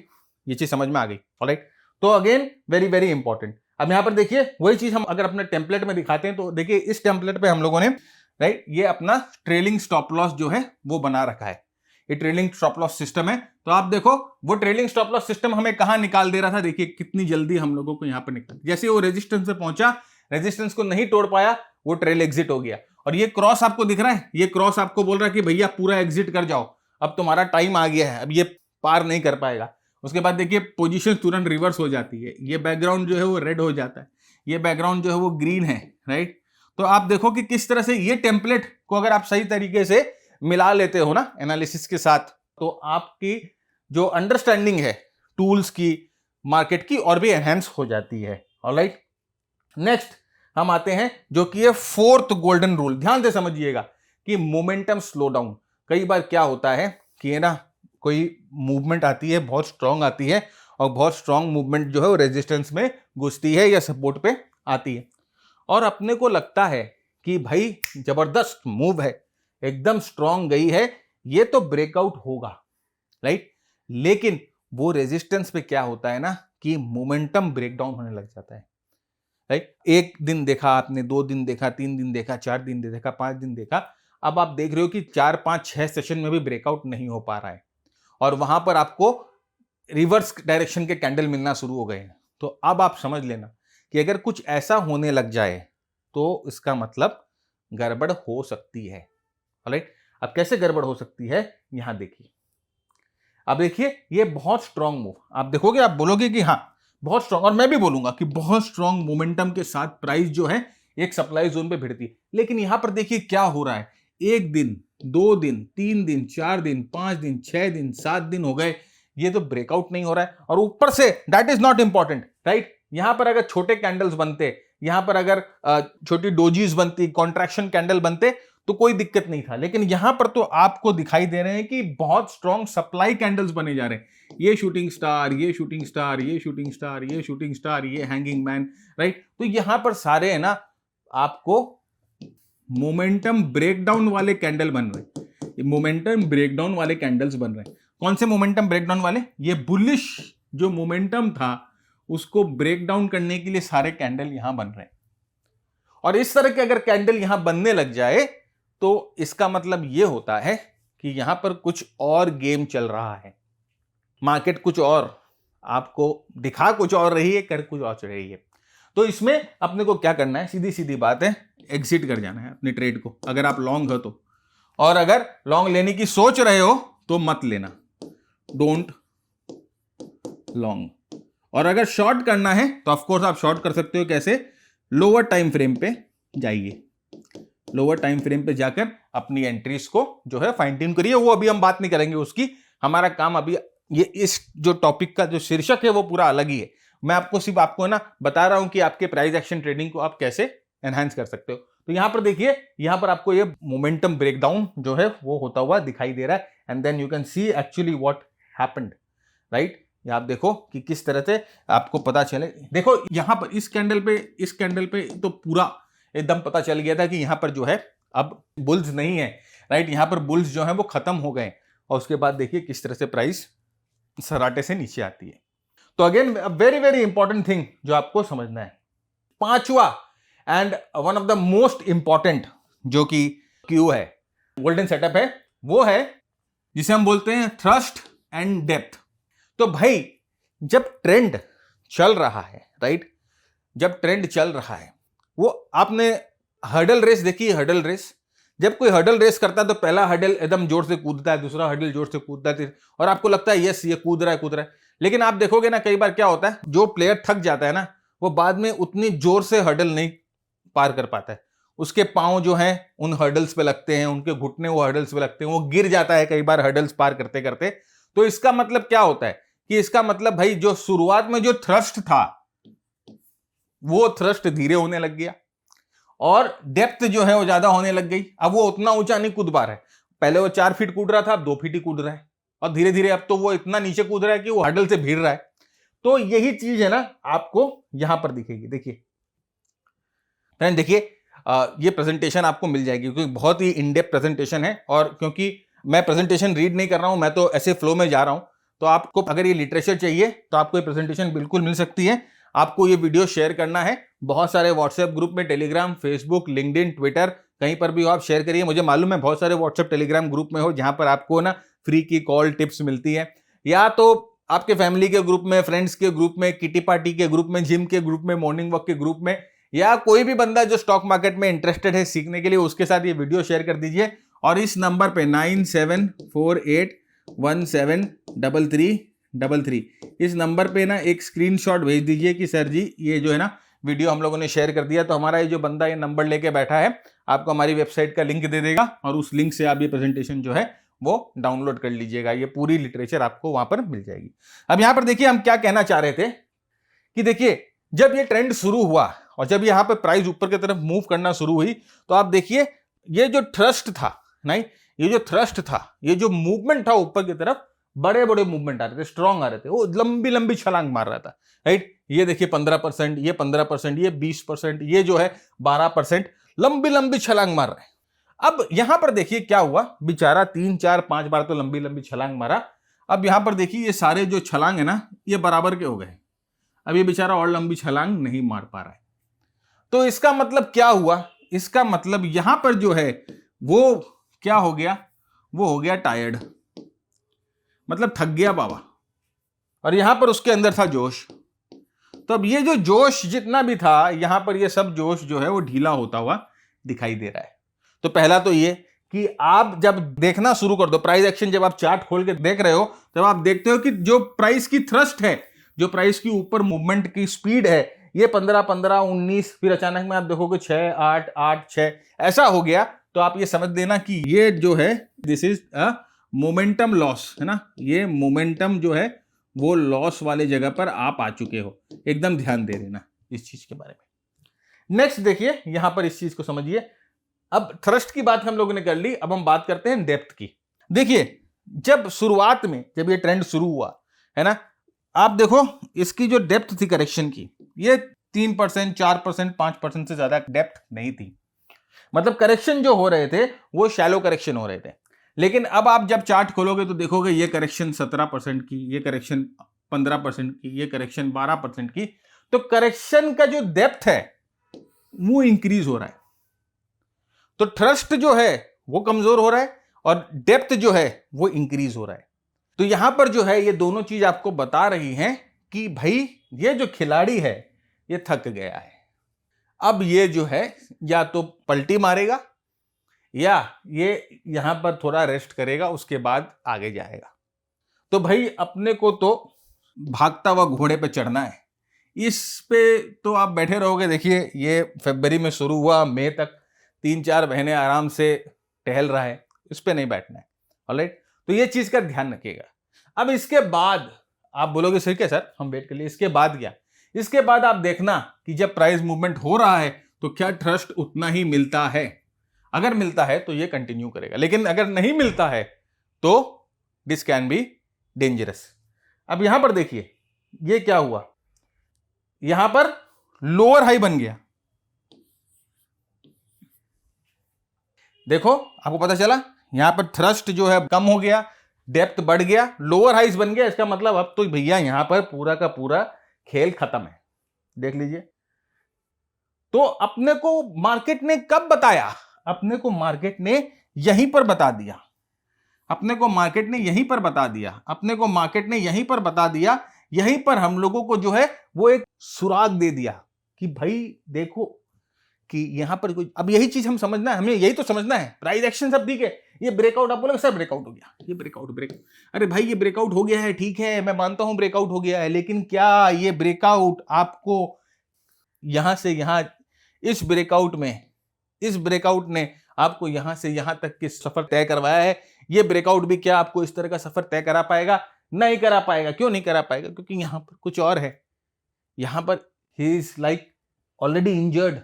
ये चीज समझ में आ गई। ऑलराइट, तो अगेन वेरी वेरी इंपॉर्टेंट। अब यहां पर देखिए वही चीज हम अगर अपने टेम्पलेट में दिखाते हैं, तो देखिए इस टेम्पलेट पे हम लोगों ने राइट ये अपना ट्रेलिंग स्टॉप लॉस जो है वो बना रखा है। ये ट्रेलिंग स्टॉप लॉस सिस्टम है, तो आप देखो वो ट्रेलिंग स्टॉप लॉस सिस्टम हमें कहां निकाल दे रहा था। देखिए कितनी जल्दी हम लोगों को यहां पर निकाल, जैसे वो रेजिस्टेंस पे पहुंचा, रेजिस्टेंस को नहीं तोड़ पाया, वो ट्रेल एग्जिट हो गया। और ये क्रॉस आपको दिख रहा है, ये क्रॉस आपको बोल रहा है कि भैया पूरा एग्जिट कर जाओ, अब तुम्हारा टाइम आ गया है, अब ये पार नहीं कर पाएगा। उसके बाद देखिए पोजीशन तुरंत रिवर्स हो जाती है, ये बैकग्राउंड जो है वो रेड हो जाता है, ये बैकग्राउंड जो है वो ग्रीन है, राइट। तो आप देखो कि किस तरह से ये टेम्पलेट को अगर आप सही तरीके से मिला लेते हो ना एनालिसिस के साथ, तो आपकी जो अंडरस्टैंडिंग है टूल्स की, मार्केट की, और भी एनहेंस हो जाती है। ऑलराइट, नेक्स्ट हम आते हैं जो कि है फोर्थ गोल्डन रूल। ध्यान से समझिएगा कि मोमेंटम स्लो डाउन। कई बार क्या होता है कि है ना, कोई मूवमेंट आती है, बहुत स्ट्रांग आती है, और बहुत स्ट्रांग मूवमेंट जो है वो रेजिस्टेंस में घुसती है या सपोर्ट पे आती है, और अपने को लगता है कि भाई जबरदस्त मूव है, एकदम स्ट्रांग गई है, ये तो ब्रेकआउट होगा, राइट। लेकिन वो रेजिस्टेंस पे क्या होता है ना कि मोमेंटम ब्रेकडाउन होने लग जाता है, राइट। एक दिन देखा आपने, 2 दिन देखा, 3 दिन देखा, 4 दिन देखा, 5 दिन देखा, अब आप देख रहे हो कि 4, 5, 6 सेशन में भी ब्रेकआउट नहीं हो पा रहा है, और वहां पर आपको रिवर्स डायरेक्शन के कैंडल मिलना शुरू हो गए हैं। तो अब आप समझ लेना कि अगर कुछ ऐसा होने लग जाए तो इसका मतलब गड़बड़ हो सकती है। ऑलराइट, अब कैसे गड़बड़ हो सकती है यहां देखिए। अब देखिए ये बहुत स्ट्रांग मूव, आप देखोगे, आप बोलोगे कि हाँ बहुत स्ट्रांग, और मैं भी बोलूंगा कि बहुत स्ट्रांग मोमेंटम के साथ प्राइस जो है एक सप्लाई जोन पे भिड़ती है। लेकिन यहां पर देखिए क्या हो रहा है, 1 दिन, 2 दिन, 3 दिन, 4 दिन, 5 दिन, 6 दिन, 7 दिन हो गए, ये तो ब्रेकआउट नहीं हो रहा है। और ऊपर say that is not important, right. यहां पर अगर छोटे कैंडल्स बनते, यहां पर अगर छोटी डोजीज बनती, कॉन्ट्रैक्शन कैंडल बनते, तो कोई दिक्कत नहीं था। लेकिन यहां पर तो आपको दिखाई दे रहे हैं कि बहुत स्ट्रांग सप्लाई कैंडल्स बने जा रहे हैं, ये शूटिंग स्टार, ये शूटिंग स्टार, ये शूटिंग स्टार, ये शूटिंग स्टार, ये हैंगिंग मैन, राइट। तो यहां पर सारे है ना आपको मोमेंटम ब्रेकडाउन वाले कैंडल बन रहे हैं, मोमेंटम ब्रेकडाउन वाले कैंडल्स बन रहे हैं। कौन से मोमेंटम ब्रेकडाउन वाले? ये बुलिश जो मोमेंटम था उसको ब्रेक डाउन करने के लिए सारे कैंडल यहां बन रहे हैं। और इस तरह के अगर कैंडल यहां बनने लग जाए तो इसका मतलब यह होता है कि यहां पर कुछ और गेम चल रहा है, मार्केट कुछ और आपको दिखा कुछ और रही है, कर कुछ और रही है। तो इसमें अपने को क्या करना है, सीधी सीधी बात है, एग्जिट कर जाना है अपने ट्रेड को, अगर आप लॉन्ग हो तो। और अगर लॉन्ग लेने की सोच रहे हो तो मत लेना, डोंट लॉन्ग। और अगर शॉर्ट करना है तो ऑफ कोर्स आप शॉर्ट कर सकते हो, कैसे? लोअर टाइम फ्रेम पे जाइए, लोअर टाइम फ्रेम पे जाकर अपनी एंट्रीज को जो है फाइन ट्यून करिए। वो अभी हम बात नहीं करेंगे उसकी, हमारा काम अभी ये इस जो टॉपिक का जो शीर्षक है वो पूरा अलग ही है। मैं आपको सिर्फ आपको ना बता रहा हूं कि आपके प्राइस एक्शन ट्रेडिंग को आप कैसे एनहांस कर सकते हो। तो यहां पर देखिए, यहां पर आपको ये मोमेंटम ब्रेकडाउन जो है वो होता हुआ दिखाई दे रहा है, and then you can see actually what happened, right. आप देखो कि किस तरह से आपको पता चले। देखो यहां पर इस कैंडल पे तो पूरा एकदम पता चल गया था कि यहां पर जो है अब बुल्स नहीं है, राइट। यहां पर बुल्स जो है वो खत्म हो गए, और उसके बाद देखिए किस तरह से प्राइस सराटे से नीचे आती है। तो again very very important thing जो आपको समझना है, पांचवा and one of the most important जो कि क्यू है, गोल्डन सेटअप है, वो है जिसे हम बोलते हैं थ्रस्ट एंड डेप्थ। तो भाई जब ट्रेंड चल रहा है, राइट, जब ट्रेंड चल रहा है, वो आपने हर्डल रेस देखी है? हर्डल रेस, जब कोई हर्डल रेस करता है तो पहला हर्डल एकदम जोर से कूदता है, दूसरा हर्डल जोर से कूदता है, और आपको लगता है यस ये कूद रहा है। लेकिन आप देखोगे ना कई बार क्या होता है, जो प्लेयर थक जाता है ना, वो बाद में उतनी जोर से हर्डल नहीं पार कर पाता है, उसके पांव जो हैं उन हर्डल्स पे लगते हैं, उनके घुटने वो हर्डल्स पे लगते हैं, वो गिर जाता है कई बार हर्डल्स पार करते करते। तो इसका मतलब क्या होता है कि इसका मतलब भाई जो शुरुआत में जो थ्रस्ट था वो थ्रस्ट धीरे होने लग गया, और डेप्थ जो है वो ज्यादा होने लग गई। अब वो उतना ऊंचा नहीं कूद पा रहा है, पहले वो 4 फीट कूद रहा था, अब 2 फीट ही कूद रहा है, और धीरे धीरे अब तो वो इतना नीचे कूद रहा है कि वो हर्डल से भिड़ रहा है। तो यही चीज है ना आपको यहां पर दिखेगी। देखिए फ्रेंड, देखिए ये प्रेजेंटेशन आपको मिल जाएगी क्योंकि बहुत ही इन डेप्थ प्रेजेंटेशन है, और क्योंकि मैं प्रेजेंटेशन रीड नहीं कर रहा हूं, मैं तो ऐसे फ्लो में जा रहा हूं। तो आपको अगर ये लिटरेचर चाहिए तो आपको ये प्रेजेंटेशन बिल्कुल मिल सकती है। आपको ये वीडियो शेयर करना है, बहुत सारे व्हाट्सएप ग्रुप में, टेलीग्राम, फेसबुक, लिंक्डइन, ट्विटर, कहीं पर भी हो आप शेयर करिए। मुझे मालूम है बहुत सारे व्हाट्सएप टेलीग्राम ग्रुप में हो जहां पर आपको ना फ्री की कॉल टिप्स मिलती है, या तो आपके फैमिली के ग्रुप में, फ्रेंड्स के ग्रुप में, किटी पार्टी के ग्रुप में, जिम के ग्रुप में, मॉर्निंग वॉक के ग्रुप में, या कोई भी बंदा जो स्टॉक मार्केट में इंटरेस्टेड है सीखने के लिए, उसके साथ ये वीडियो शेयर कर दीजिए। और इस नंबर पे 9748173333 इस नंबर पे ना एक स्क्रीनशॉट भेज दीजिए कि सर जी ये जो है ना वीडियो हम लोगों ने शेयर कर दिया। तो हमारा ये जो बंदा ये नंबर लेके बैठा है आपको हमारी वेबसाइट का लिंक दे देगा और उस लिंक से आप ये प्रेजेंटेशन जो है वो डाउनलोड कर लीजिएगा। ये पूरी लिटरेचर आपको वहां पर मिल जाएगी। अब यहां पर देखिए हम क्या कहना चाह रहे थे कि देखिए जब ये ट्रेंड शुरू हुआ और जब यहां पर प्राइस ऊपर की तरफ मूव करना शुरू हुई तो आप देखिए ये जो थ्रस्ट था, नहीं ये जो थ्रस्ट था, ये जो मूवमेंट था ऊपर की तरफ, बड़े बड़े मूवमेंट आ रहे थे, स्ट्रॉन्ग आ रहे थे, वो लंबी लंबी छलांग मार रहा था, राइट। ये देखिए 15%, ये 15%, ये 20%, ये जो है 12%, लंबी लंबी छलांग मार रहे हैं। अब यहां पर देखिए क्या हुआ, बेचारा 3 4 5 बार तो लंबी लंबी छलांग मारा। अब यहां पर देखिए ये सारे जो छलांग है ना ये बराबर के हो गए। अब ये बेचारा और लंबी छलांग नहीं मार पा रहा है। तो इसका मतलब क्या हुआ, इसका मतलब यहां पर जो है वो क्या हो गया, वो हो गया टायर्ड, मतलब थक गया बाबा। और यहां पर उसके अंदर था जोश। तो अब ये जो जोश जितना भी था यहां पर ये सब जोश जो है वो ढीला होता हुआ दिखाई दे रहा है। तो पहला तो ये कि आप जब देखना शुरू कर दो प्राइस एक्शन, जब आप चार्ट खोल के देख रहे हो तब आप देखते हो कि जो प्राइस की थ्रस्ट है, जो प्राइस की ऊपर मूवमेंट की स्पीड है, ये 15 15 19, फिर अचानक में आप देखोगे 6 8 8 6 ऐसा हो गया। तो आप ये समझ देना कि ये जो है this is a momentum loss, है ना। ये मोमेंटम जो है वो लॉस वाले जगह पर आप आ चुके हो। एकदम ध्यान दे देना इस चीज के बारे में। नेक्स्ट देखिए यहां पर इस चीज को समझिए। अब थ्रस्ट की बात हम लोगों ने कर ली, अब हम बात करते हैं डेप्थ की। देखिए जब शुरुआत में जब ये ट्रेंड शुरू हुआ है ना, आप देखो इसकी जो डेप्थ थी करेक्शन की, ये 3% 4% 5% से ज्यादा डेप्थ नहीं थी। मतलब करेक्शन जो हो रहे थे वो शैलो करेक्शन हो रहे थे। लेकिन अब आप जब चार्ट खोलोगे तो देखोगे ये करेक्शन 17% की, ये करेक्शन 15% की, ये करेक्शन 12% की। तो करेक्शन का जो डेप्थ है वो इंक्रीज हो रहा है। तो थ्रस्ट जो है वो कमजोर हो रहा है और डेप्थ जो है वो इंक्रीज हो रहा है। तो यहां पर जो है ये दोनों चीज आपको बता रही हैं कि भाई ये जो खिलाड़ी है ये थक गया है। अब ये जो है या तो पलटी मारेगा या ये यहां पर थोड़ा रेस्ट करेगा, उसके बाद आगे जाएगा। तो भाई अपने को तो भागता हुआ घोड़े पे चढ़ना है। इस पे तो आप बैठे रहोगे। देखिए ये फरवरी में शुरू हुआ, मई तक 3 4 महीने आराम से टहल रहा है, इस पे नहीं बैठना है। ऑलराइट, तो ये चीज का ध्यान रखिएगा। अब इसके बाद आप बोलोगे सर क्या सर हम वेट कर लिए, इसके बाद क्या? इसके बाद आप देखना कि जब प्राइस मूवमेंट हो रहा है तो क्या ट्रस्ट उतना ही मिलता है। अगर मिलता है तो ये कंटिन्यू करेगा, लेकिन अगर नहीं मिलता है तो दिस कैन बी डेंजरस। अब यहां पर देखिए ये क्या हुआ, यहां पर लोअर हाई बन गया। देखो आपको पता चला यहां पर थ्रस्ट जो है कम हो गया, डेप्थ बढ़ गया, लोअर हाइज बन गया। इसका मतलब अब तो भैया यहां पर पूरा का पूरा खेल खत्म है। देख लीजिए। तो अपने को मार्केट ने कब बताया? अपने को मार्केट ने यहीं पर बता दिया। अपने को मार्केट ने यहीं पर बता दिया। अपने को मार्केट ने यहीं पर बता दिया। यहीं पर हम लोगों को जो है वो एक सुराग दे दिया कि भाई देखो कि यहां पर कोई, अब यही चीज हम समझना है, हमें यही तो समझना है। प्राइस एक्शन सब ठीक है, ये ब्रेकआउट आप बोलोगे सर ब्रेकआउट हो गया, ये ब्रेकआउट। अरे भाई ये ब्रेकआउट हो गया है, ठीक है मैं मानता हूं ब्रेकआउट हो गया है, लेकिन क्या ये ब्रेकआउट आपको यहां से यहां, इस ब्रेकआउट ने आपको यहां से यहां तक की सफर तय करवाया है? ये ब्रेकआउट भी क्या आपको इस तरह का सफर तय करा पाएगा? नहीं करा पाएगा। क्यों नहीं करा पाएगा? क्योंकि यहां पर कुछ और है। यहां पर he is like already injured,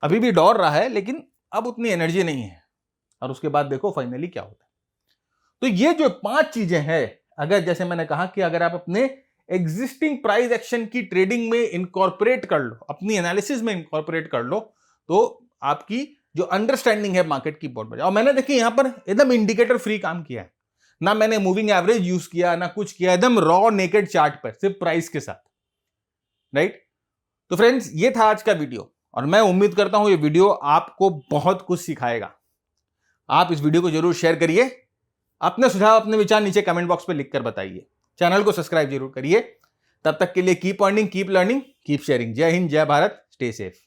अभी भी दौड़ रहा है लेकिन अब उतनी एनर्जी नहीं है। और उसके बाद देखो फाइनली क्या होता है। तो ये जो 5 चीजें हैं, अगर जैसे मैंने कहा कि अगर आप अपने एग्जिस्टिंग प्राइस एक्शन की ट्रेडिंग में इनकॉर्पोरेट कर लो, अपनी एनालिसिस में इनकॉर्पोरेट कर लो, तो आपकी जो अंडरस्टैंडिंग है मार्केट की बहुत बढ़िया। और मैंने देखिए यहां पर एकदम इंडिकेटर फ्री काम किया है, ना मैंने मूविंग एवरेज यूज किया ना कुछ किया, एकदम रॉ नेकेड चार्ट पर सिर्फ प्राइस के साथ, राइट। तो फ्रेंड्स ये था आज का वीडियो और मैं उम्मीद करता हूं ये वीडियो आपको बहुत कुछ सिखाएगा। आप इस वीडियो को जरूर शेयर करिए, अपने सुझाव अपने विचार नीचे कमेंट बॉक्स में लिखकर बताइए, चैनल को सब्सक्राइब जरूर करिए। तब तक के लिए keep earning, keep learning, keep sharing. जय हिंद, जय भारत। Stay safe.